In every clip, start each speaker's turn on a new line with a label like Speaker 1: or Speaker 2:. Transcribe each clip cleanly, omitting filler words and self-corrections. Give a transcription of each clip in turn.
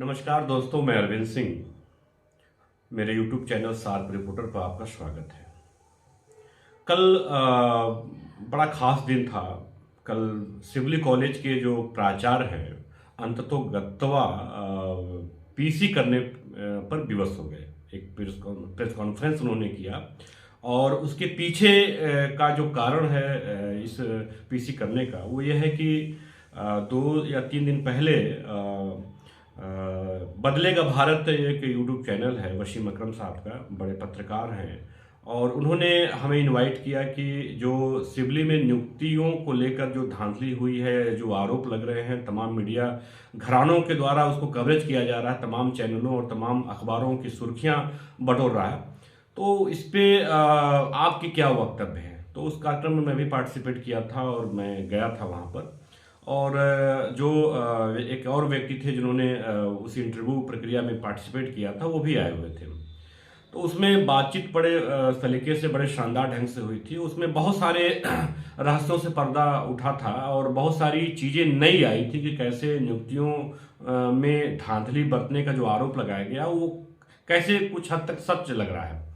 Speaker 1: नमस्कार दोस्तों, मैं अरविंद सिंह। मेरे YouTube चैनल शार्प रिपोर्टर पर आपका स्वागत है। कल बड़ा खास दिन था। कल सिवली कॉलेज के जो प्राचार्य हैं अंततोगत्वा पीसी करने पर विवश हो गए। एक प्रेस कॉन्फ्रेंस उन्होंने किया और उसके पीछे का जो कारण है इस पीसी करने का वो ये है कि 2 या 3 दिन पहले बदलेगा भारत एक यूट्यूब चैनल है, वसीम अकरम साहब का, बड़े पत्रकार हैं, और उन्होंने हमें इनवाइट किया कि जो सिवली में नियुक्तियों को लेकर जो धांधली हुई है, जो आरोप लग रहे हैं, तमाम मीडिया घरानों के द्वारा उसको कवरेज किया जा रहा है, तमाम चैनलों और तमाम अखबारों की सुर्खियां बटोर रहा है, तो इस पे आपके क्या वक्तव्य हैं। तो उस कार्यक्रम में मैं भी पार्टिसिपेट किया था और मैं गया था वहाँ पर। और जो एक और व्यक्ति थे जिन्होंने उस इंटरव्यू प्रक्रिया में पार्टिसिपेट किया था, वो भी आए हुए थे। तो उसमें बातचीत बड़े सलीके से, बड़े शानदार ढंग से हुई थी। उसमें बहुत सारे रहस्यों से पर्दा उठा था और बहुत सारी चीज़ें नई आई थी कि कैसे नियुक्तियों में धांधली बरतने का जो आरोप लगाया गया वो कैसे कुछ हद तक सच लग रहा है।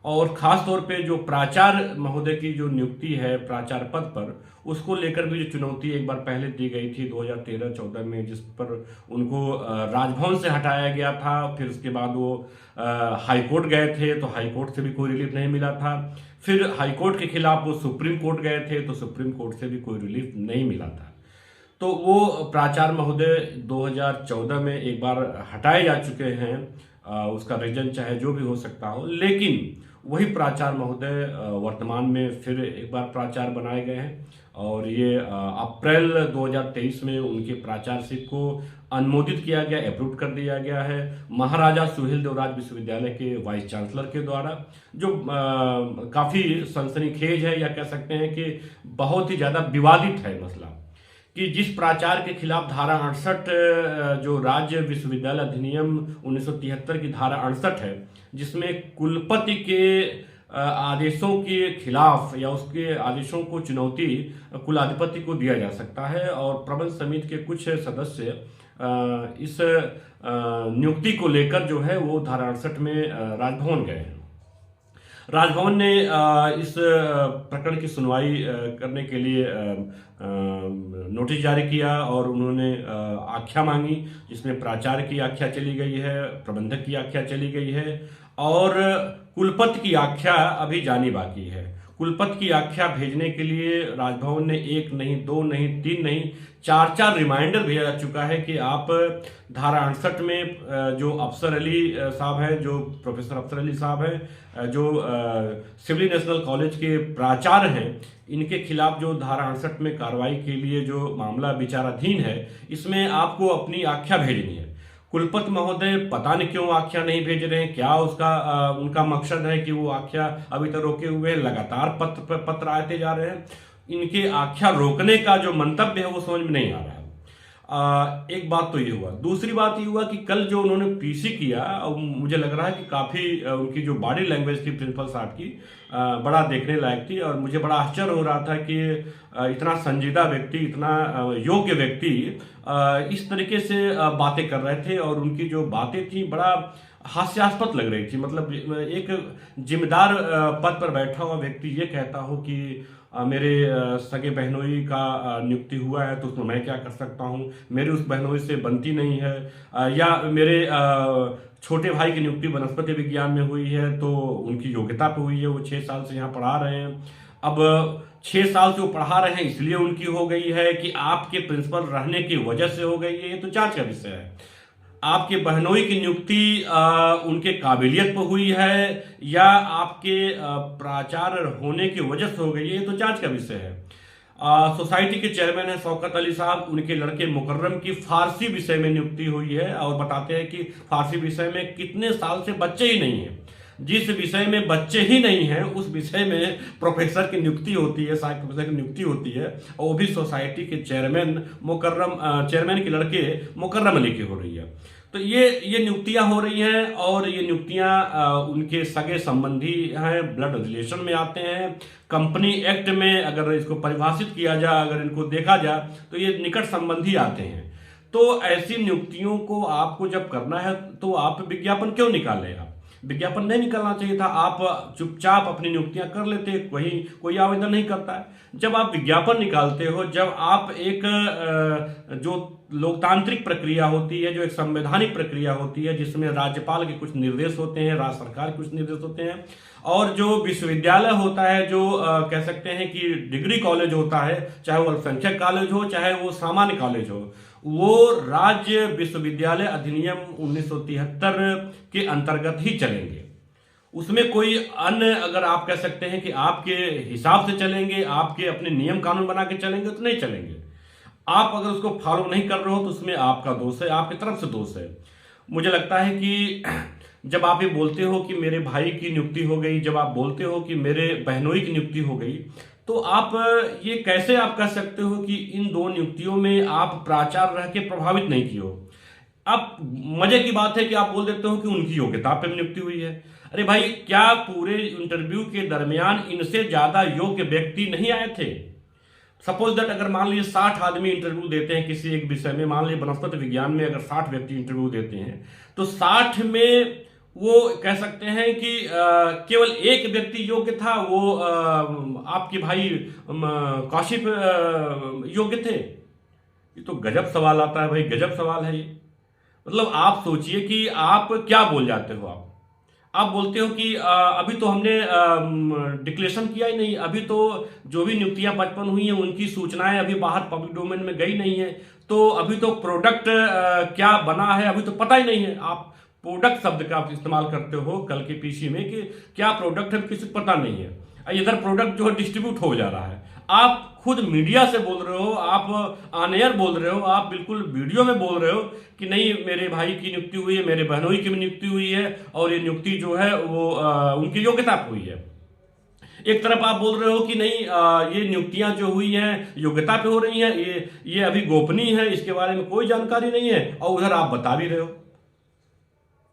Speaker 1: और ख़ास तौर पे जो प्राचार्य महोदय की जो नियुक्ति है प्राचार्य पद पर, उसको लेकर भी जो चुनौती एक बार पहले दी गई थी 2013-14 में, जिस पर उनको राजभवन से हटाया गया था। फिर उसके बाद वो हाईकोर्ट गए थे तो हाईकोर्ट से भी कोई रिलीफ नहीं मिला था। फिर हाईकोर्ट के खिलाफ वो सुप्रीम कोर्ट गए थे तो सुप्रीम कोर्ट से भी कोई रिलीफ नहीं मिला था। तो वो प्राचार्य महोदय 2014 में एक बार हटाए जा चुके हैं। उसका रीजन चाहे जो भी हो सकता हो, लेकिन वही प्राचार्य महोदय वर्तमान में फिर एक बार प्राचार्य बनाए गए हैं और ये अप्रैल 2023 में उनके प्राचार्यशिप को अनुमोदित किया गया, अप्रूव कर दिया गया है महाराजा सुहेल देवराज विश्वविद्यालय के वाइस चांसलर के द्वारा, जो काफ़ी सनसनीखेज है, या कह सकते हैं कि बहुत ही ज़्यादा विवादित है मसला, कि जिस प्राचार्य के खिलाफ धारा 68 जो राज्य विश्वविद्यालय अधिनियम 1973 की धारा 68 है, जिसमें कुलपति के आदेशों के खिलाफ या उसके आदेशों को चुनौती कुलाधिपति को दिया जा सकता है, और प्रबंध समिति के कुछ सदस्य इस नियुक्ति को लेकर जो है वो धारा 68 में राजभवन गए हैं। राजभवन ने इस प्रकरण की सुनवाई करने के लिए नोटिस जारी किया और उन्होंने आख्या मांगी, जिसमें प्राचार्य की आख्या चली गई है, प्रबंधक की आख्या चली गई है और कुलपति की आख्या अभी जानी बाकी है। कुलपति की आख्या भेजने के लिए राजभवन ने 1 नहीं, 2 नहीं, 3 नहीं, 4 रिमाइंडर भेजा जा चुका है कि आप धारा 68 में जो अफसर अली साहब हैं, जो प्रोफेसर अफसर अली साहब हैं, जो सिवली नेशनल कॉलेज के प्राचार्य हैं, इनके खिलाफ जो धारा 68 में कार्रवाई के लिए जो मामला विचाराधीन है, इसमें आपको अपनी आख्या भेजनी है। कुलपति महोदय पता नहीं क्यों आख्या नहीं भेज रहे हैं, क्या उनका मकसद है कि वो आख्या अभी तक रोके हुए हैं, लगातार पत्र आते जा रहे हैं। इनके आख्या रोकने का जो मंतव्य है वो समझ में नहीं आ रहा है। एक बात तो ये हुआ। दूसरी बात ये हुआ कि कल जो उन्होंने पीसी किया, मुझे लग रहा है कि काफ़ी उनकी जो बॉडी लैंग्वेज थी प्रिंसिपल साहब की, बड़ा देखने लायक थी, और मुझे बड़ा आश्चर्य हो रहा था कि इतना संजीदा व्यक्ति, इतना योग्य व्यक्ति इस तरीके से बातें कर रहे थे, और उनकी जो बातें थी बड़ा हास्यास्पद लग रही थी। मतलब एक जिम्मेदार पद पर बैठा हुआ व्यक्ति ये कहता हो कि मेरे सगे बहनोई का नियुक्ति हुआ है तो उसमें मैं क्या कर सकता हूँ, मेरी उस बहनोई से बनती नहीं है, या मेरे छोटे भाई की नियुक्ति वनस्पति विज्ञान में हुई है तो उनकी योग्यता पे हुई है, वो 6 साल से यहाँ पढ़ा रहे हैं। अब 6 साल से वो पढ़ा रहे हैं इसलिए उनकी हो गई है कि आपके प्रिंसिपल रहने की वजह से हो गई है, ये तो जांच का विषय है। आपके बहनोई की नियुक्ति उनके काबिलियत पर हुई है या आपके प्राचार्य होने की वजह से हो गई है, ये तो जांच का विषय है। सोसाइटी के चेयरमैन है शौकत अली साहब, उनके लड़के मुकर्रम की फारसी विषय में नियुक्ति हुई है, और बताते हैं कि फारसी विषय में कितने साल से बच्चे ही नहीं हैं। जिस विषय में बच्चे ही नहीं हैं उस विषय में प्रोफेसर की नियुक्ति होती है, सहायक प्रोफेसर की नियुक्ति होती है, और वो भी सोसाइटी के चेयरमैन के लड़के मुकर्रम अली की हो रही है। तो ये नियुक्तियां हो रही हैं, और ये नियुक्तियां उनके सगे संबंधी हैं, ब्लड रिलेशन में आते हैं। कंपनी एक्ट में अगर इसको परिभाषित किया जाए, अगर इनको देखा जाए तो ये निकट संबंधी आते हैं। तो ऐसी नियुक्तियों को आपको जब करना है तो आप विज्ञापन क्यों निकालें? आप विज्ञापन नहीं निकालना चाहिए था, आप चुपचाप अपनी नियुक्तियां कर लेते, वही कोई आवेदन नहीं करता है। जब आप विज्ञापन निकालते हो, जब आप एक जो लोकतांत्रिक प्रक्रिया होती है, जो एक संवैधानिक प्रक्रिया होती है, जिसमें राज्यपाल के कुछ निर्देश होते हैं, राज्य सरकार के कुछ निर्देश होते हैं, और जो विश्वविद्यालय होता है, जो कह सकते हैं कि डिग्री कॉलेज होता है, चाहे वो अल्पसंख्यक कॉलेज हो चाहे वो सामान्य कॉलेज हो, वो राज्य विश्वविद्यालय अधिनियम 1973 के अंतर्गत ही चलेंगे। उसमें कोई अन्य, अगर आप कह सकते हैं कि आपके हिसाब से चलेंगे, आपके अपने नियम कानून बना के चलेंगे, तो नहीं चलेंगे। आप अगर उसको फॉलो नहीं कर रहे हो तो उसमें आपका दोष है, आपकी तरफ से दोष है। मुझे लगता है कि जब आप ये बोलते हो कि मेरे भाई की नियुक्ति हो गई, जब आप बोलते हो कि मेरे बहनोई की नियुक्ति हो गई, तो आप ये कैसे आप कह सकते हो कि इन दो नियुक्तियों में आप प्राचार्य रह के प्रभावित नहीं किए हो? अब मजे की बात है कि आप बोल देते हो कि उनकी योग्यता पे नियुक्ति हुई है। अरे भाई, क्या पूरे इंटरव्यू के दरमियान इनसे ज्यादा योग्य व्यक्ति नहीं आए थे? सपोज दैट अगर मान लीजिए 60 आदमी इंटरव्यू देते हैं किसी एक विषय में, मान लीजिए वनस्पति विज्ञान में अगर 60 व्यक्ति इंटरव्यू देते हैं, तो 60 में वो कह सकते हैं कि केवल एक व्यक्ति योग्य था, वो आपके भाई कौशिक योग्य थे। ये तो गजब सवाल आता है भाई, गजब सवाल है ये। मतलब आप सोचिए कि आप क्या बोल जाते हो। आप बोलते हो कि अभी तो हमने डिक्लेरेशन किया ही नहीं, अभी तो जो भी नियुक्तियां 55 हुई हैं उनकी सूचनाएं अभी बाहर पब्लिक डोमेन में गई नहीं है, तो अभी तो प्रोडक्ट क्या बना है अभी तो पता ही नहीं है। आप प्रोडक्ट शब्द का आप इस्तेमाल करते हो कल के पीसी में कि क्या प्रोडक्ट है किसी को पता नहीं है। इधर प्रोडक्ट जो है डिस्ट्रीब्यूट हो जा रहा है। आप खुद मीडिया से बोल रहे हो, आप ऑन एयर बोल रहे हो, आप बिल्कुल वीडियो में बोल रहे हो कि नहीं मेरे भाई की नियुक्ति हुई है, मेरे बहनोई की भी नियुक्ति हुई है, और ये नियुक्ति जो है वो उनकी योग्यता पर हुई है। एक तरफ आप बोल रहे हो कि नहीं ये नियुक्तियां जो हुई हैं योग्यता पे हो रही हैं, ये अभी गोपनीय है, इसके बारे में कोई जानकारी नहीं है, और उधर आप बता भी रहे हो।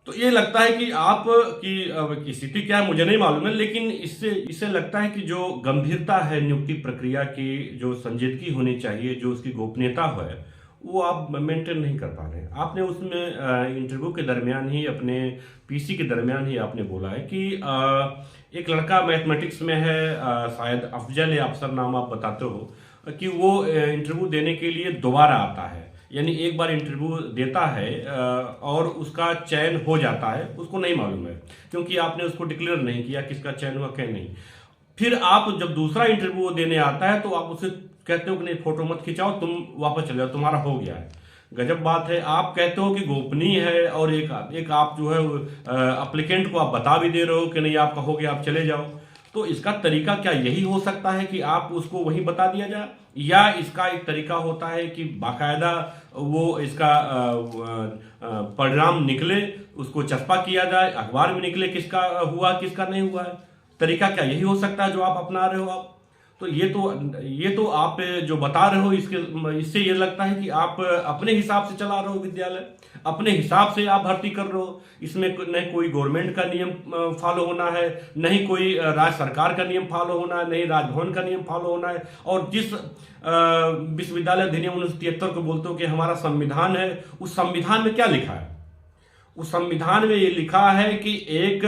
Speaker 1: तो ये लगता है कि आप की स्थिति क्या है मुझे नहीं मालूम है, लेकिन इससे लगता है कि जो गंभीरता है नियुक्ति प्रक्रिया की, जो संजीदगी होनी चाहिए, जो उसकी गोपनीयता है, वो आप मेंटेन नहीं कर पा रहे हैं। आपने उसमें इंटरव्यू के दरमियान ही, अपने पीसी के दरमियान ही आपने बोला है कि एक लड़का मैथमेटिक्स में है, शायद अफजल या अफसर नाम आप बताते हो, कि वो इंटरव्यू देने के लिए दोबारा आता है, यानी एक बार इंटरव्यू देता है और उसका चयन हो जाता है, उसको नहीं मालूम है क्योंकि आपने उसको डिक्लेयर नहीं किया किसका चयन हुआ क्या नहीं। फिर आप जब दूसरा इंटरव्यू देने आता है तो आप उसे कहते हो कि नहीं फोटो मत खिंचाओ, तुम वापस चले जाओ, तुम्हारा हो गया है। गजब बात है, आप कहते हो कि गोपनीय है, और एक आप जो है अप्लीकेंट को आप बता भी दे रहे हो कि नहीं आपका हो गया, आप चले जाओ। तो इसका तरीका क्या यही हो सकता है कि आप उसको वहीं बता दिया जाए, या इसका एक तरीका होता है कि बाकायदा वो इसका परिणाम निकले, उसको चस्पा किया जाए, अखबार में निकले किसका हुआ किसका नहीं हुआ है? तरीका क्या यही हो सकता है जो आप अपना रहे हो आप? तो ये तो आप जो बता रहे हो इससे ये लगता है कि आप अपने हिसाब से चला रहे हो विद्यालय, अपने हिसाब से आप भर्ती कर रहे हो। इसमें न कोई गवर्नमेंट का नियम फॉलो होना है, नहीं कोई राज्य सरकार का नियम फॉलो होना है, नहीं राजभवन का नियम फॉलो होना है। और जिस विश्वविद्यालय अधिनियम 1973 को बोलते हो कि हमारा संविधान है, उस संविधान में क्या लिखा है? उस संविधान में ये लिखा है कि एक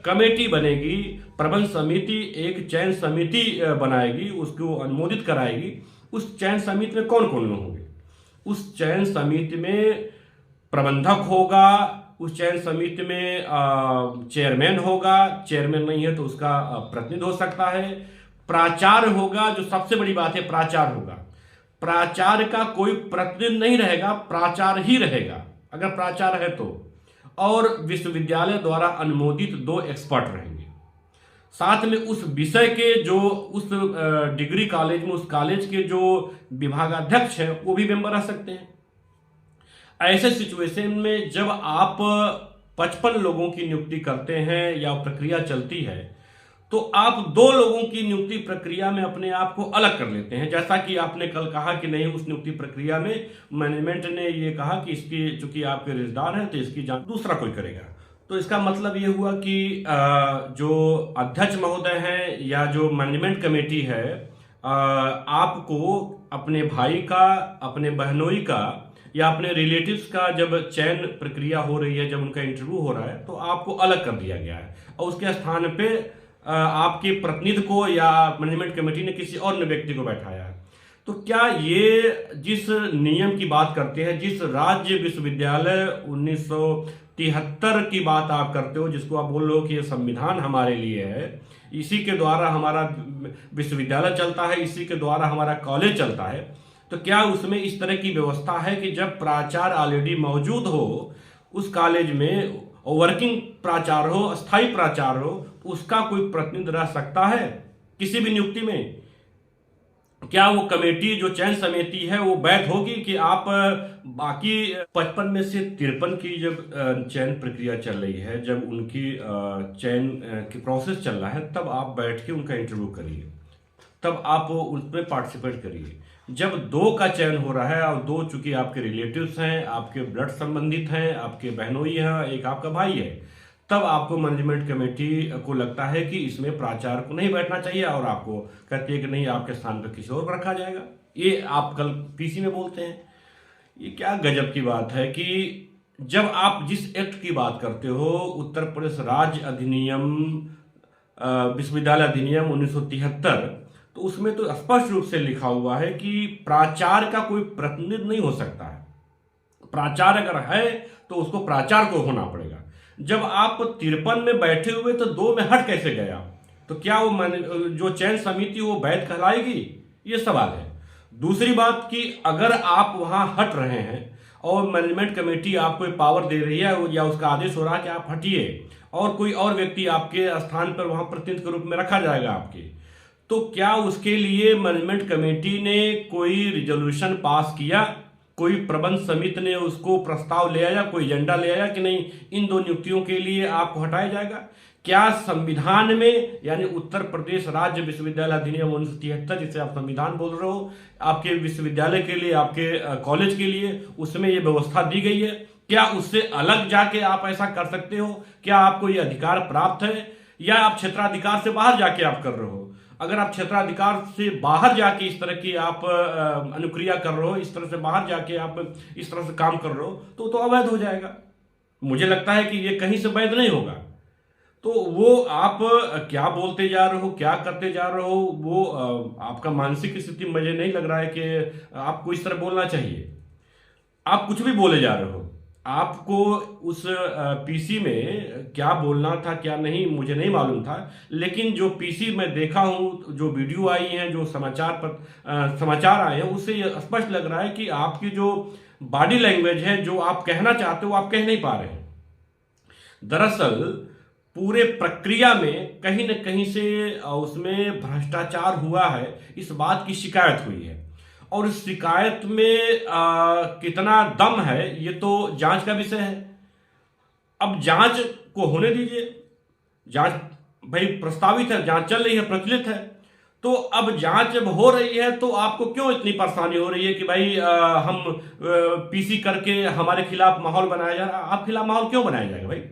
Speaker 1: कमेटी बनेगी, प्रबंध समिति, एक चयन समिति बनाएगी, उसको अनुमोदित कराएगी। उस चयन समिति में कौन कौन लोग होंगे? उस चयन समिति में प्रबंधक होगा, उस चयन समिति में चेयरमैन होगा, चेयरमैन नहीं है तो उसका प्रतिनिधि हो सकता है, प्राचार्य होगा, जो सबसे बड़ी बात है प्राचार्य होगा। प्राचार्य का कोई प्रतिनिधि नहीं रहेगा, प्राचार्य ही रहेगा अगर प्राचार्य है तो। और विश्वविद्यालय द्वारा अनुमोदित 2 एक्सपर्ट रहेंगे। साथ में उस विषय के जो उस डिग्री कॉलेज में, उस कॉलेज के जो विभागाध्यक्ष हैं वो भी मेंबर रह सकते हैं। ऐसे सिचुएशन में जब आप 55 लोगों की नियुक्ति करते हैं या प्रक्रिया चलती है, तो आप 2 लोगों की नियुक्ति प्रक्रिया में अपने आप को अलग कर लेते हैं। जैसा कि आपने कल कहा कि नहीं, उस नियुक्ति प्रक्रिया में मैनेजमेंट ने ये कहा कि इसकी चूंकि आपके रिश्तेदार हैं तो इसकी जांच दूसरा कोई करेगा। तो इसका मतलब ये हुआ कि जो अध्यक्ष महोदय हैं या जो मैनेजमेंट कमेटी है, आपको अपने भाई का, अपने बहनोई का या अपने रिलेटिव्स का जब चयन प्रक्रिया हो रही है, जब उनका इंटरव्यू हो रहा है, तो आपको अलग कर दिया गया है और उसके स्थान पे आपके प्रतिनिधि को या मैनेजमेंट कमेटी ने किसी और व्यक्ति को बैठाया है। तो क्या ये जिस नियम की बात करते हैं, जिस राज्य विश्वविद्यालय 1973 की बात आप करते हो, जिसको आप बोल रहे हो कि ये संविधान हमारे लिए है, इसी के द्वारा हमारा विश्वविद्यालय चलता है, इसी के द्वारा हमारा कॉलेज चलता है, तो क्या उसमें इस तरह की व्यवस्था है कि जब प्राचार्य ऑलरेडी मौजूद हो उस कॉलेज में, वर्किंग प्राचार्य हो, अस्थायी प्राचार्य हो, उसका कोई प्रतिनिधि रह सकता है किसी भी नियुक्ति में? क्या वो कमेटी जो चयन समिति है वो वैध होगी कि आप बाकी 55 में से 53 की जब चयन प्रक्रिया चल रही है, जब उनकी चयन की प्रोसेस चल रहा है, तब आप बैठ के उनका इंटरव्यू करिए, तब आप उसमें पार्टिसिपेट करिए। जब 2 का चयन हो रहा है और 2 चूंकि आपके रिलेटिव्स हैं, आपके ब्लड संबंधित हैं, आपके बहनोई हैं, एक आपका भाई है, तब आपको मैनेजमेंट कमेटी को लगता है कि इसमें प्राचार्य को नहीं बैठना चाहिए और आपको कहती है कि नहीं, आपके स्थान पर किसी और को रखा जाएगा। ये आप कल पीसी में बोलते हैं। ये क्या गजब की बात है कि जब आप जिस एक्ट की बात करते हो, उत्तर प्रदेश राज्य अधिनियम, विश्वविद्यालय अधिनियम 1973, तो उसमें तो स्पष्ट रूप से लिखा हुआ है कि प्राचार्य का कोई प्रतिनिधि नहीं हो सकता है। प्राचार्य अगर है तो उसको प्राचार्य को होना पड़ेगा। जब आप 53 में बैठे हुए तो 2 में हट कैसे गया? तो क्या वो जो चयन समिति वो वैध कहलाएगी? ये सवाल है। दूसरी बात कि अगर आप वहां हट रहे हैं और मैनेजमेंट कमेटी आपको पावर दे रही है या उसका आदेश हो रहा है कि आप हटिए और कोई और व्यक्ति आपके स्थान पर वहां प्रतिनिधि के रूप में रखा जाएगा आपके, तो क्या उसके लिए मैनेजमेंट कमेटी ने कोई रिजोल्यूशन पास किया? कोई प्रबंध समिति ने उसको प्रस्ताव ले आया, कोई एजेंडा ले आया कि नहीं, इन 2 नियुक्तियों के लिए आपको हटाया जाएगा? क्या संविधान में, यानी उत्तर प्रदेश राज्य विश्वविद्यालय अधिनियम 1973, जिसे आप संविधान बोल रहे हो, आपके विश्वविद्यालय के लिए, आपके कॉलेज के लिए, उसमें ये व्यवस्था दी गई है? क्या उससे अलग जाके आप ऐसा कर सकते हो? क्या आपको ये अधिकार प्राप्त है, या आप क्षेत्राधिकार से बाहर जाके आप कर रहे हो? अगर आप क्षेत्राधिकार से बाहर जाके इस तरह की आप अनुक्रिया कर रहे हो, इस तरह से बाहर जाके आप इस तरह से काम कर रहे हो, तो अवैध हो जाएगा। मुझे लगता है कि ये कहीं से वैध नहीं होगा। तो वो आप क्या बोलते जा रहे हो, क्या करते जा रहे हो, वो आपका मानसिक स्थिति मुझे नहीं लग रहा है कि आपको इस तरह बोलना चाहिए। आप कुछ भी बोले जा रहे हो। आपको उस पीसी में क्या बोलना था क्या नहीं मुझे नहीं मालूम था, लेकिन जो पीसी में देखा हूं, जो वीडियो आई हैं, जो समाचार आए हैं, उससे ये स्पष्ट लग रहा है कि आपकी जो बॉडी लैंग्वेज है, जो आप कहना चाहते हो, आप कह नहीं पा रहे हैं। दरअसल पूरे प्रक्रिया में कहीं न कहीं से उसमें भ्रष्टाचार हुआ है, इस बात की शिकायत हुई है। और इस शिकायत में कितना दम है ये तो जांच का विषय है। अब जांच को होने दीजिए। जांच भाई प्रस्तावित है, जांच चल रही है, प्रचलित है। तो अब जांच जब हो रही है तो आपको क्यों इतनी परेशानी हो रही है कि भाई हम पीसी करके हमारे खिलाफ माहौल बनाया जा रहा है? आप खिलाफ माहौल क्यों बनाया जाएगा भाई?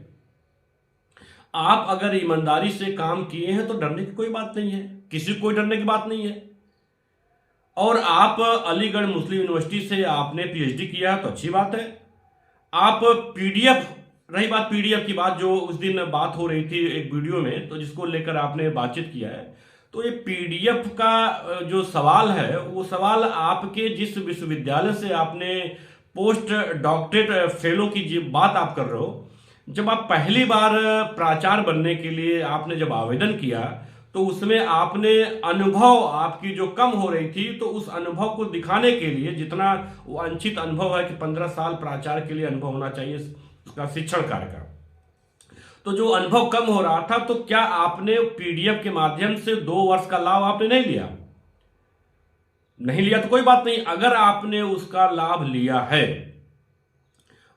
Speaker 1: आप अगर ईमानदारी से काम किए हैं तो डरने की कोई बात नहीं है, किसी को कोई डरने की बात नहीं है। और आप अलीगढ़ मुस्लिम यूनिवर्सिटी से आपने पीएचडी किया तो अच्छी बात है। आप पीडीएफ, रही बात पीडीएफ की बात, जो उस दिन बात हो रही थी एक वीडियो में, तो जिसको लेकर आपने बातचीत किया है, तो ये पीडीएफ का जो सवाल है, वो सवाल आपके जिस विश्वविद्यालय से आपने पोस्ट डॉक्टरेट फेलो की बात आप कर रहे हो, जब आप पहली बार प्राचार्य बनने के लिए आपने जब आवेदन किया तो उसमें आपने अनुभव आपकी जो कम हो रही थी, तो उस अनुभव को दिखाने के लिए, जितना वांछित अनुभव है कि 15 साल प्राचार्य के लिए अनुभव होना चाहिए उसका शिक्षण कार्य का, तो जो अनुभव कम हो रहा था, तो क्या आपने पीडीएफ के माध्यम से 2 वर्ष का लाभ आपने नहीं लिया? नहीं लिया तो कोई बात नहीं। अगर आपने उसका लाभ लिया है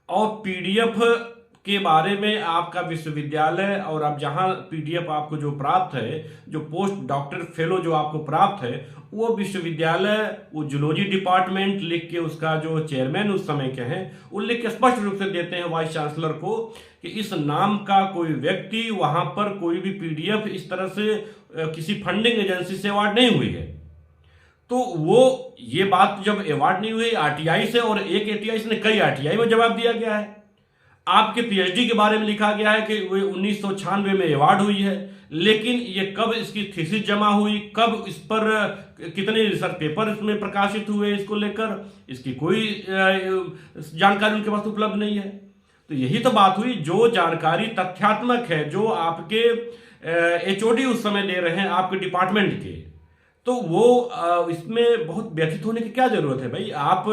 Speaker 1: और पीडीएफ के बारे में आपका विश्वविद्यालय, और अब जहां पीडीएफ आपको जो प्राप्त है, जो पोस्ट डॉक्टर फेलो जो आपको प्राप्त है, वो विश्वविद्यालय, वो जूलॉजी डिपार्टमेंट लिख के, उसका जो चेयरमैन उस समय के हैं, वो लिख के स्पष्ट रूप से देते हैं वाइस चांसलर को कि इस नाम का कोई व्यक्ति वहां पर कोई भी पीडीएफ इस तरह से किसी फंडिंग एजेंसी से अवार्ड नहीं हुई है। तो वो ये बात जब अवार्ड नहीं हुई आरटीआई से, और एक एटीआई से कई आरटीआई में जवाब दिया गया है। आपके पीएचडी के बारे में लिखा गया है कि वो 1996 में अवार्ड हुई है, लेकिन ये कब इसकी थीसिस जमा हुई, कब इस पर कितने रिसर्च पेपर इसमें प्रकाशित हुए इसको लेकर, इसकी कोई जानकारी उनके पास उपलब्ध नहीं है। तो यही तो बात हुई, जो जानकारी तथ्यात्मक है, जो आपके एचओडी उस समय दे रहे हैं आपके डिपार्टमेंट के, तो वो इसमें बहुत व्यथित होने की क्या जरूरत है भाई। आप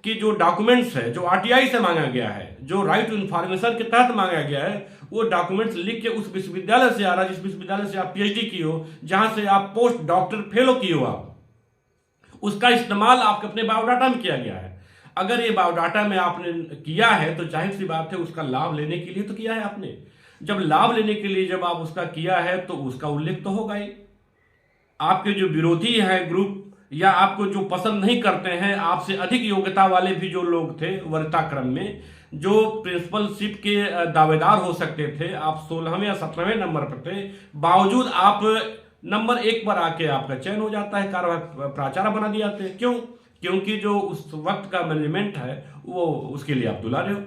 Speaker 1: कि जो डॉक्यूमेंट्स है, जो आरटीआई से मांगा गया है, जो राइट टू इंफॉर्मेशन के तहत मांगा गया है, वो डॉक्यूमेंट्स लिख के उस विश्वविद्यालय से आ रहा है जिस विश्वविद्यालय से आप पीएचडी की हो, जहां से आप पोस्ट डॉक्टर फेलो की हो, आप उसका इस्तेमाल आपके अपने बायोडाटा में किया गया है। अगर ये बायोडाटा में आपने किया है तो जाहिर सी बात है उसका लाभ लेने के लिए तो किया है आपने। जब लाभ लेने के लिए जब आप उसका किया है तो उसका उल्लेख तो होगा ही। आपके जो विरोधी हैं ग्रुप, या आपको जो पसंद नहीं करते हैं, आपसे अधिक योग्यता वाले भी जो लोग थे वरीयता क्रम में, जो प्रिंसिपलशिप के दावेदार हो सकते थे, आप 16वें या 17वें नंबर पर थे, बावजूद आप नंबर 1 पर आके आपका चयन हो जाता है, कार्यवाहक प्राचार्य बना दिए जाते हैं। क्यों? क्योंकि जो उस वक्त का मैनेजमेंट है वो उसके लिए आप दुलारे हो।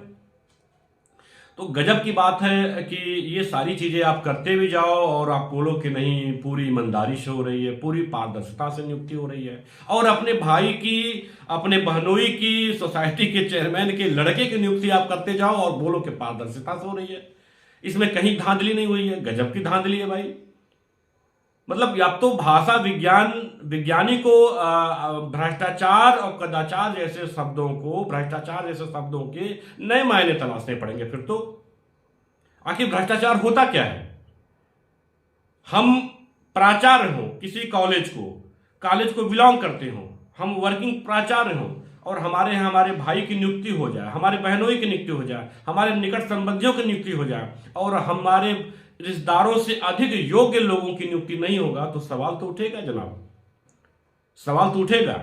Speaker 1: तो गजब की बात है कि ये सारी चीजें आप करते भी जाओ और आप बोलो कि नहीं पूरी ईमानदारी से हो रही है, पूरी पारदर्शिता से नियुक्ति हो रही है, और अपने भाई की, अपने बहनोई की, सोसाइटी के चेयरमैन के लड़के की नियुक्ति आप करते जाओ और बोलो कि पारदर्शिता से हो रही है। इसमें कहीं धांधली नहीं हुई है। गजब की धांधली है भाई। मतलब अब तो भाषा विज्ञानी को भ्रष्टाचार और कदाचार जैसे शब्दों को, भ्रष्टाचार जैसे शब्दों के नए मायने तलाशने पड़ेंगे। फिर तो आखिर भ्रष्टाचार होता क्या है? हम प्राचार्य हो किसी कॉलेज को बिलोंग करते हो, हम वर्किंग प्राचार्य हो, और हमारे यहाँ हमारे भाई की नियुक्ति हो जाए, हमारे बहनोई की नियुक्ति हो जाए, हमारे निकट संबंधियों की नियुक्ति हो जाए, और हमारे रिश्तेदारों से अधिक योग्य लोगों की नियुक्ति नहीं होगा, तो सवाल तो उठेगा जनाब, सवाल तो उठेगा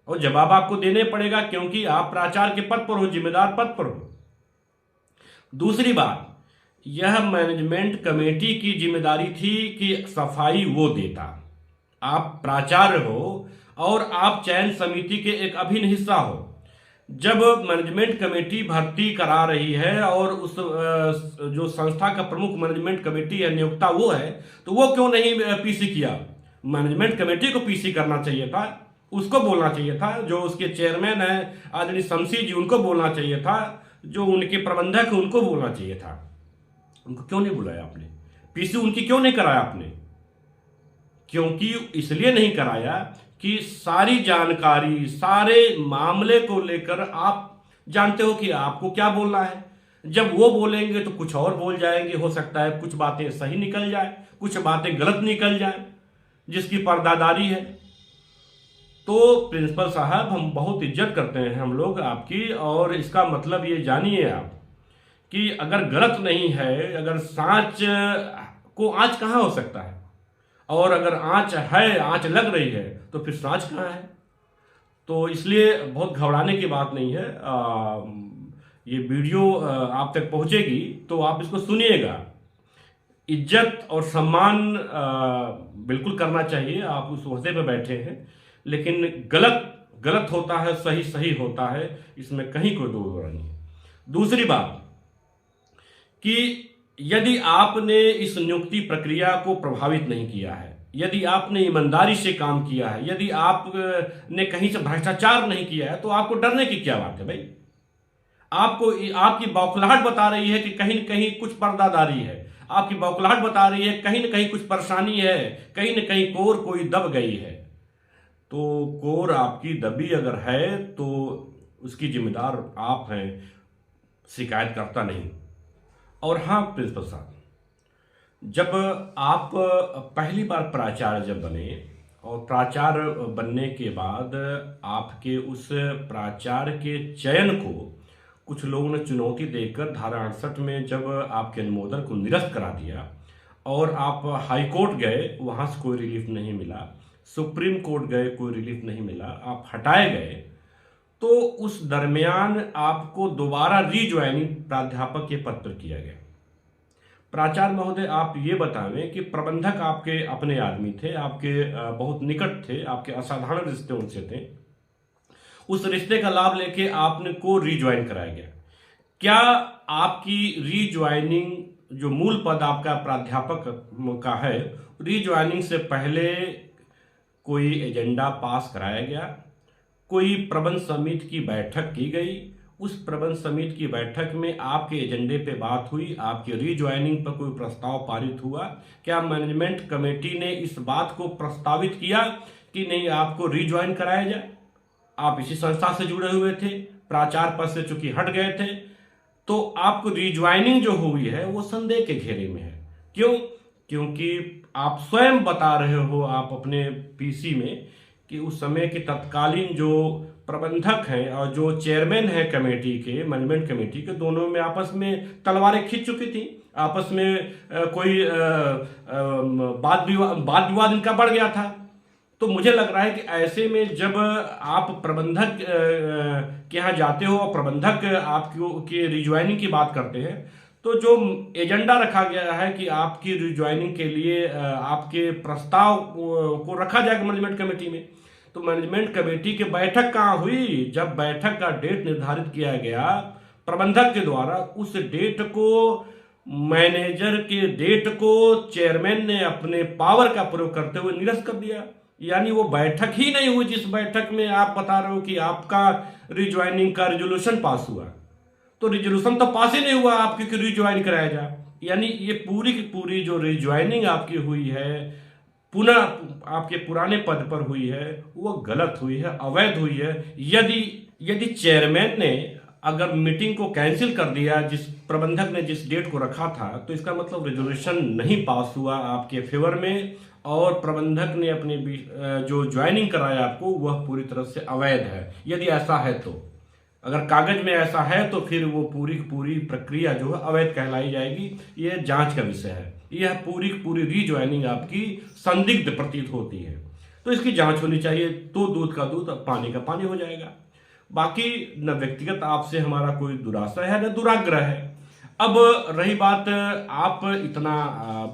Speaker 1: और जवाब आपको देने पड़ेगा, क्योंकि आप प्राचार्य के पद पर हो, जिम्मेदार पद पर हो। दूसरी बात, यह मैनेजमेंट कमेटी की जिम्मेदारी थी कि सफाई वो देता। आप प्राचार्य हो और आप चयन समिति के एक अभिन्न हिस्सा हो। जब मैनेजमेंट कमेटी भर्ती करा रही है और उस जो संस्था का प्रमुख मैनेजमेंट कमेटी है, नियोक्ता वो है, तो वो क्यों नहीं पीसी किया? मैनेजमेंट कमेटी को पीसी करना चाहिए था, उसको बोलना चाहिए था। जो उसके चेयरमैन है आदरणीय शमसी जी, उनको बोलना चाहिए था। जो उनके प्रबंधक है उनको बोलना चाहिए था। उनको क्यों नहीं बुलाया आपने? पीसी उनकी क्यों नहीं कराया आपने? क्योंकि इसलिए नहीं कराया कि सारी जानकारी, सारे मामले को लेकर आप जानते हो कि आपको क्या बोलना है। जब वो बोलेंगे तो कुछ और बोल जाएंगे, हो सकता है कुछ बातें सही निकल जाए, कुछ बातें गलत निकल जाए, जिसकी पर्दादारी है। तो प्रिंसिपल साहब, हम बहुत इज्जत करते हैं हम लोग आपकी, और इसका मतलब ये जानिए आप कि अगर गलत नहीं है, अगर सांच को आंच कहाँ हो सकता है, और अगर आंच है, आंच लग रही है, तो फिर सांच कहाँ है? तो इसलिए बहुत घबराने की बात नहीं है। ये वीडियो आप तक पहुंचेगी तो आप इसको सुनिएगा। इज्जत और सम्मान बिल्कुल करना चाहिए, आप उस ओहदे पे बैठे हैं, लेकिन गलत गलत होता है, सही सही होता है, इसमें कहीं कोई दो राय नहीं। दूसरी बात कि यदि आपने इस नियुक्ति प्रक्रिया को प्रभावित नहीं किया है, यदि आपने ईमानदारी से काम किया है, यदि आपने कहीं से भ्रष्टाचार नहीं किया है, तो आपको डरने की क्या बात है भाई? आपको, आपकी बौखलाहट बता रही है कि कहीं न कहीं कुछ पर्दादारी है, आपकी बौखलाहट बता रही है कहीं न कहीं कुछ परेशानी है, कहीं न कहीं कोर कोई दब गई है। तो कोर आपकी दबी अगर है तो उसकी जिम्मेदार आप हैं, शिकायत करता नहीं। और हाँ प्रिंसिपल साहब, जब आप पहली बार प्राचार्य जब बने, और प्राचार्य बनने के बाद आपके उस प्राचार्य के चयन को कुछ लोगों ने चुनौती देकर धारा 68 में जब आपके अनुमोदन को निरस्त करा दिया, और आप हाई कोर्ट गए, वहाँ से कोई रिलीफ नहीं मिला, सुप्रीम कोर्ट गए, कोई रिलीफ नहीं मिला, आप हटाए गए, तो उस दरमियान आपको दोबारा रीज्वाइनिंग प्राध्यापक के पद पर किया गया। प्राचार्य महोदय, आप ये बतावें कि प्रबंधक आपके अपने आदमी थे, आपके बहुत निकट थे, आपके असाधारण रिश्ते उनसे थे, उस रिश्ते का लाभ लेके आपने को रिज्वाइन कराया गया। क्या आपकी रिज्वाइनिंग जो मूल पद आपका प्राध्यापक का है, रिज्वाइनिंग से पहले कोई एजेंडा पास कराया गया, कोई प्रबंध समिति की बैठक की गई, उस प्रबंध समिति की बैठक में आपके एजेंडे पे बात हुई, आपकी रिज्वाइनिंग पर कोई प्रस्ताव पारित हुआ? क्या मैनेजमेंट कमेटी ने इस बात को प्रस्तावित किया कि नहीं आपको रिज्वाइन कराया जाए? आप इसी संस्था से जुड़े हुए थे, प्राचार्य पद से चूंकि हट गए थे, तो आपको रिज्वाइनिंग जो हुई है वो संदेह के घेरे में है। क्यों? क्योंकि आप स्वयं बता रहे हो आप अपने पीसी में कि उस समय के तत्कालीन जो प्रबंधक हैं और जो चेयरमैन हैं कमेटी के, मैनेजमेंट कमेटी के, दोनों में आपस में तलवारें खिंच चुकी थी, आपस में कोई वाद विवाद इनका बढ़ गया था। तो मुझे लग रहा है कि ऐसे में जब आप प्रबंधक के यहाँ जाते हो और प्रबंधक आपकी रिज्वाइनिंग की बात करते हैं, तो जो एजेंडा रखा गया है कि आपकी रिज्वाइनिंग के लिए आपके प्रस्ताव को रखा जाएगा मैनेजमेंट कमेटी में, तो मैनेजमेंट कमेटी की बैठक कहाँ हुई? जब बैठक का डेट निर्धारित किया गया प्रबंधक के द्वारा, उस डेट को, मैनेजर के डेट को चेयरमैन ने अपने पावर का प्रयोग करते हुए निरस्त कर दिया। यानी वो बैठक ही नहीं हुई जिस बैठक में आप बता रहे हो कि आपका रिज्वाइनिंग का रेजोल्यूशन पास हुआ। तो रिजोल्यूशन तो पास ही नहीं हुआ आपकी रिज्वाइन कराया जाए। यानी ये पूरी की पूरी जो रिज्वाइनिंग आपकी हुई है, पुनः आपके पुराने पद पर हुई है, वो गलत हुई है, अवैध हुई है। यदि चेयरमैन ने अगर मीटिंग को कैंसिल कर दिया, जिस प्रबंधक ने जिस डेट को रखा था, तो इसका मतलब रेजोल्यूशन नहीं पास हुआ आपके फेवर में, और प्रबंधक ने अपने जो ज्वाइनिंग कराया आपको वह पूरी तरह से अवैध है। यदि ऐसा है तो, अगर कागज में ऐसा है तो फिर वो पूरी पूरी प्रक्रिया जो है अवैध कहलाई जाएगी। ये जांच का विषय है। यह पूरी पूरी रीज्वाइनिंग आपकी संदिग्ध प्रतीत होती है, तो इसकी जांच होनी चाहिए, तो दूध का दूध पानी का पानी हो जाएगा। बाकी न व्यक्तिगत आपसे हमारा कोई दुराशा है न दुराग्रह है। अब रही बात, आप इतना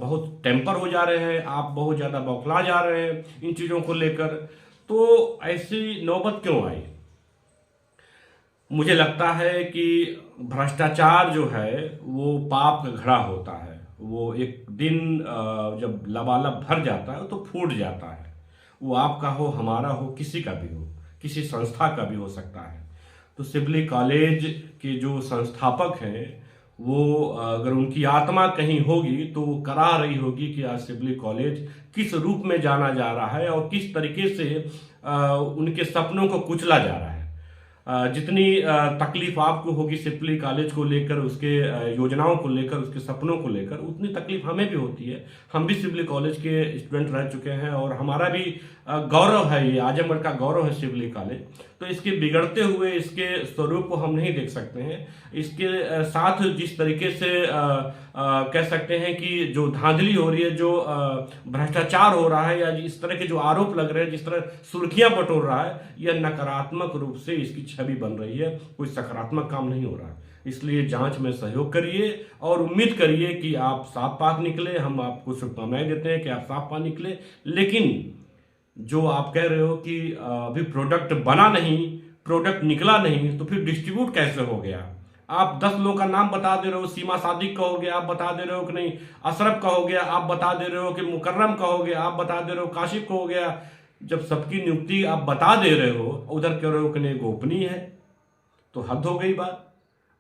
Speaker 1: बहुत टेम्पर हो जा रहे हैं, आप बहुत ज़्यादा बौखला जा रहे हैं इन चीज़ों को लेकर, तो ऐसी नौबत क्यों आई? मुझे लगता है कि भ्रष्टाचार जो है वो पाप का घड़ा होता है। वो एक दिन जब लबालब भर जाता है तो फूट जाता है। वो आपका हो, हमारा हो, किसी का भी हो, किसी संस्था का भी हो सकता है। तो सिबली कॉलेज के जो संस्थापक हैं, वो अगर उनकी आत्मा कहीं होगी तो वो करा रही होगी कि आज सिबली कॉलेज किस रूप में जाना जा रहा है और किस तरीके से उनके सपनों को कुचला जा रहा है। जितनी तकलीफ आपको होगी सिबली कॉलेज को लेकर, उसके योजनाओं को लेकर, उसके सपनों को लेकर, उतनी तकलीफ हमें भी होती है। हम भी सिबली कॉलेज के स्टूडेंट रह चुके हैं और हमारा भी गौरव है, ये आजमगढ़ का गौरव है सिबली कॉलेज। तो इसके बिगड़ते हुए इसके स्वरूप को हम नहीं देख सकते हैं। इसके साथ जिस तरीके से कह सकते हैं कि जो धांधली हो रही है, जो भ्रष्टाचार हो रहा है, या इस तरह के जो आरोप लग रहे हैं, जिस तरह सुर्खियां बटोर रहा है, यह नकारात्मक रूप से इसकी छवि बन रही है। कोई सकारात्मक काम नहीं हो रहा है। इसलिए जांच में सहयोग करिए और उम्मीद करिए कि आप साफ पाक निकले। हम आपको शुभकामनाएं देते हैं कि आप साफ पाक निकले। लेकिन जो आप कह रहे हो कि अभी प्रोडक्ट बना नहीं, प्रोडक्ट निकला नहीं, तो फिर डिस्ट्रीब्यूट कैसे हो गया? आप 10 लोगों का नाम बता दे रहे हो, सीमा सादिक का हो गया, आप बता दे रहे हो कि नहीं, अशरफ का हो गया, आप बता दे रहे हो कि मुकर्रम का हो गया, आप बता दे रहे हो काशिफ का हो गया। जब सबकी नियुक्ति आप बता दे रहे हो, उधर कह रहे हो कि नहीं गोपनीय है, तो हद हो गई बात।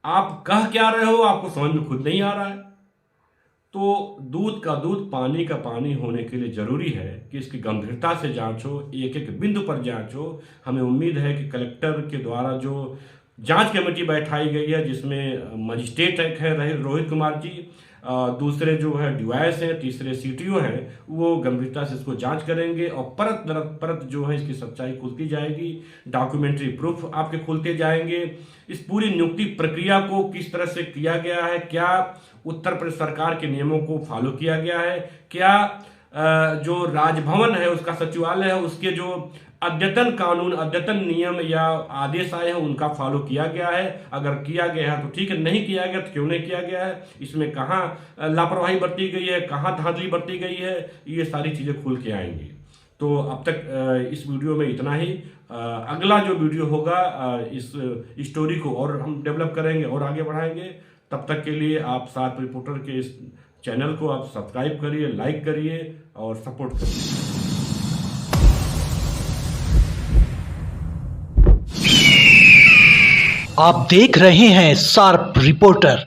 Speaker 1: आप कह क्या रहे हो आपको समझ में खुद नहीं आ रहा है। तो दूध का दूध पानी का पानी होने के लिए जरूरी है कि इसकी गंभीरता से जांच हो, एक एक बिंदु पर जांच हो। हमें उम्मीद है कि कलेक्टर के द्वारा जो जांच कमेटी बैठाई गई है, जिसमें मजिस्ट्रेट है रोहित कुमार जी, दूसरे जो है डीवाईएस हैं, तीसरे सीटीओ हैं, वो गंभीरता से इसको जांच करेंगे और परत दर परत जो है इसकी सच्चाई खुलती जाएगी, डॉक्यूमेंट्री प्रूफ आपके खुलते जाएंगे। इस पूरी नियुक्ति प्रक्रिया को किस तरह से किया गया है, क्या उत्तर प्रदेश सरकार के नियमों को फॉलो किया गया है, क्या जो राजभवन है उसका सचिवालय है उसके जो अद्यतन कानून, अद्यतन नियम या आदेश आए हैं उनका फॉलो किया गया है। अगर किया गया है तो ठीक है, नहीं किया गया तो क्यों नहीं किया गया है, इसमें कहाँ लापरवाही बरती गई है, कहाँ धांधली बरती गई है, ये सारी चीज़ें खुल के आएंगी। तो अब तक इस वीडियो में इतना ही। अगला जो वीडियो होगा इस स्टोरी को और हम डेवलप करेंगे और आगे बढ़ाएंगे। तब तक के लिए आप सार्प रिपोर्टर के इस चैनल को आप सब्सक्राइब करिए, लाइक करिए और सपोर्ट करिए।
Speaker 2: आप देख रहे हैं सार्प रिपोर्टर।